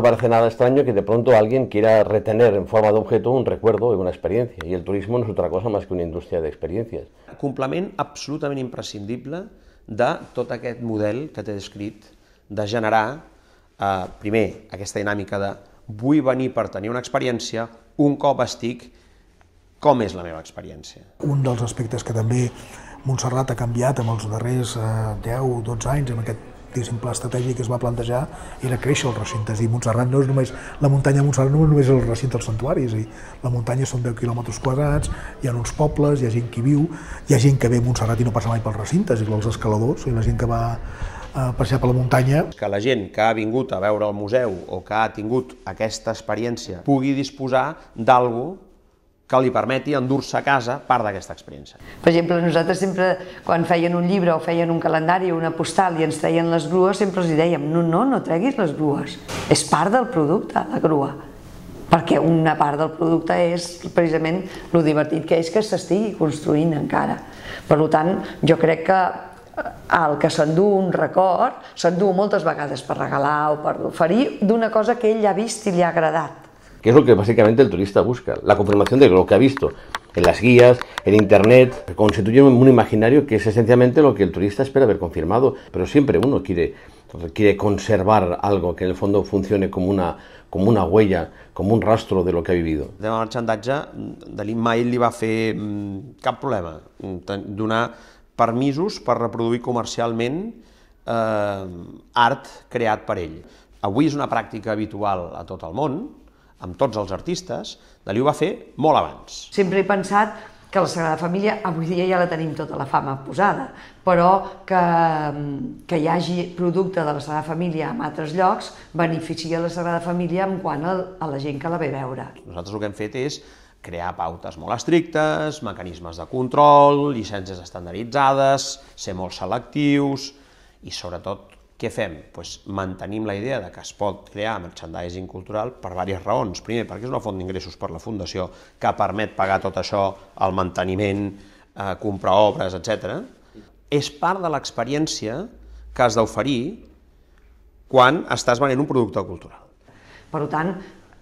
te parece nada extraño que de pronto alguien quiera retener en forma de objeto un recuerdo y una experiencia. Y el turismo no es otra cosa más que una indústria d'experiències. Complement absolutament imprescindible de tot aquest model que t'he descrit, de generar, primer, aquesta dinàmica de vull venir per tenir una experiència, un cop estic, com és la meva experiència. Un dels aspectes que també Montserrat ha canviat en els darrers 10-12 anys, amb aquest pla estratègic que es va plantejar, era créixer els recintes. I Montserrat no és només, la muntanya de Montserrat no és només el recinte dels santuaris, la muntanya són 10 quilòmetres quadrats, hi ha uns pobles, hi ha gent que hi viu, hi ha gent que ve a Montserrat i no passa mai pels recintes, i els escaladors, i la gent que va a passejar per la muntanya. Que la gent que ha vingut a veure el museu o que ha tingut aquesta experiència pugui disposar d'alguna cosa que li permeti endur-se a casa part d'aquesta experiència. Per exemple, nosaltres sempre, quan feien un llibre o feien un calendari o una postal i ens treien les grues, sempre els dèiem, no treguis les grues, és part del producte, la grua, perquè una part del producte és precisament el divertit que és que s'estigui construint encara. Per tant, jo crec que el que s'endú un record, s'endú moltes vegades per regalar o per oferir d'una cosa que ell ha vist i li ha agradat. Que es lo que básicamente el turista busca, la confirmación de lo que ha visto en las guías, en internet, que constituye un imaginario que es esencialmente lo que el turista espera ver confirmado, pero siempre uno quiere conservar algo que en el fondo funcione como una huella, como un rastro de lo que ha vivido. El tema del marxandatge, Dalí mai li va fer cap problema donar permisos per reproduir comercialment art creat per ell. Avui és una pràctica habitual a tot el món, amb tots els artistes. Dalí ho va fer molt abans. Sempre he pensat que la Sagrada Família, avui dia ja la tenim tota la fama posada, però que hi hagi producte de la Sagrada Família en altres llocs beneficia la Sagrada Família en quant a la gent que la ve a veure. Nosaltres el que hem fet és crear pautes molt estrictes, mecanismes de control, llicències estandarditzades, ser molt selectius i, sobretot, què fem? Mantenim la idea que es pot crear merchandising cultural per diverses raons. Primer, perquè és una font d'ingressos per la Fundació que permet pagar tot això, el manteniment, comprar obres, etc. És part de l'experiència que has d'oferir quan estàs venent un producte cultural. Per tant,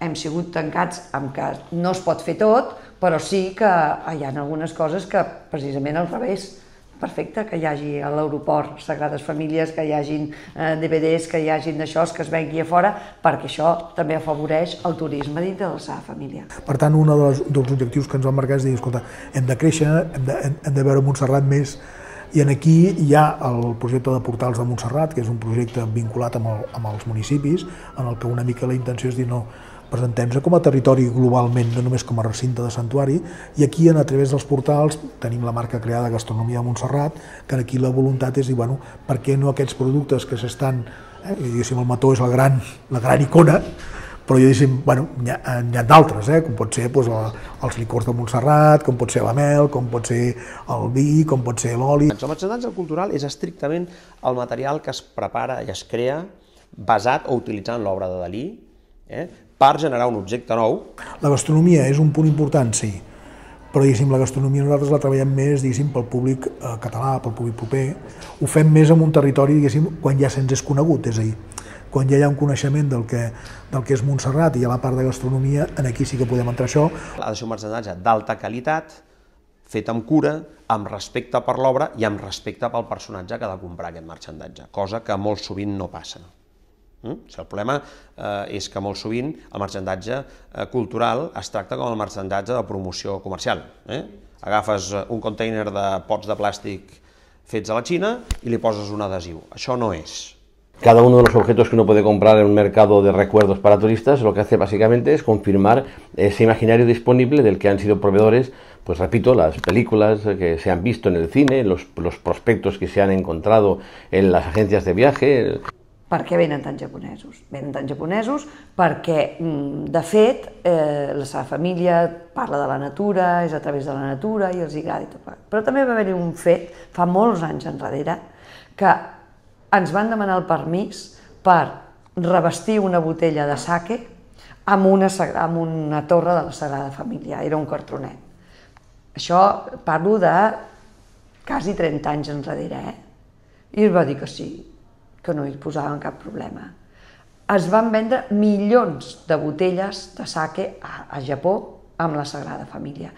hem sigut tancats amb que no es pot fer tot, però sí que hi ha algunes coses que precisament al revés. Perfecte, que hi hagi a l'aeroport Sagrades Famílies, que hi hagin DVDs, que hi hagin d'això, que es vengui a fora, perquè això també afavoreix el turisme dintre de la Sagrada Família. Per tant, un dels objectius que ens vam marcar és dir, escolta, hem de créixer, hem de veure Montserrat més, i aquí hi ha el projecte de Portals de Montserrat, que és un projecte vinculat amb els municipis, en el que una mica la intenció és dir, no, presentem-nos com a territori globalment, no només com a recinte de santuari, i aquí, a través dels portals, tenim la marca creada Gastronomia de Montserrat, que aquí la voluntat és dir, bueno, per què no aquests productes que s'estan, diguéssim, el mató és la gran icona, però jo diguéssim, bueno, n'hi ha d'altres, com pot ser els licors de Montserrat, com pot ser la mel, com pot ser el vi, com pot ser l'oli. El merchandising cultural és estrictament el material que es prepara i es crea basat o utilitzant l'obra de Dalí, per generar un objecte nou. La gastronomia és un punt important, sí, però la gastronomia nosaltres la treballem més pel públic català, pel públic proper. Ho fem més en un territori quan ja se'ns és conegut, és a dir, quan ja hi ha un coneixement del que és Montserrat i hi ha la part de gastronomia, aquí sí que podem entrar això. Ha de ser un merchandising d'alta qualitat, fet amb cura, amb respecte per l'obra i amb respecte pel personatge que ha de comprar aquest merchandising, cosa que molt sovint no passa. El problema és que molt sovint el merchandising cultural es tracta com el merchandising de promoció comercial. Agafes un container de pots de plàstic fets a la Xina y le poses un adhesiu. Això no és. Cada uno de los objetos que uno puede comprar en un mercado de recuerdos para turistas lo que hace básicamente es confirmar ese imaginario disponible del que han sido proveedores, pues repito, las películas que se han visto en el cine, los prospectos que se han encontrado en las agencias de viaje. Per què venen tants japonesos? Venen tants japonesos perquè, de fet, la seva família parla de la natura, és a través de la natura i els agrada i tot. Però també va haver-hi un fet, fa molts anys enrere, que ens van demanar el permís per revestir una botella de sake amb una torre de la Sagrada Família, era un cartronet. Això parlo de quasi 30 anys enrere, I es va dir que sí, que no hi posaven cap problema. es van vendre milions de botelles de sake a Japó amb la Sagrada Família.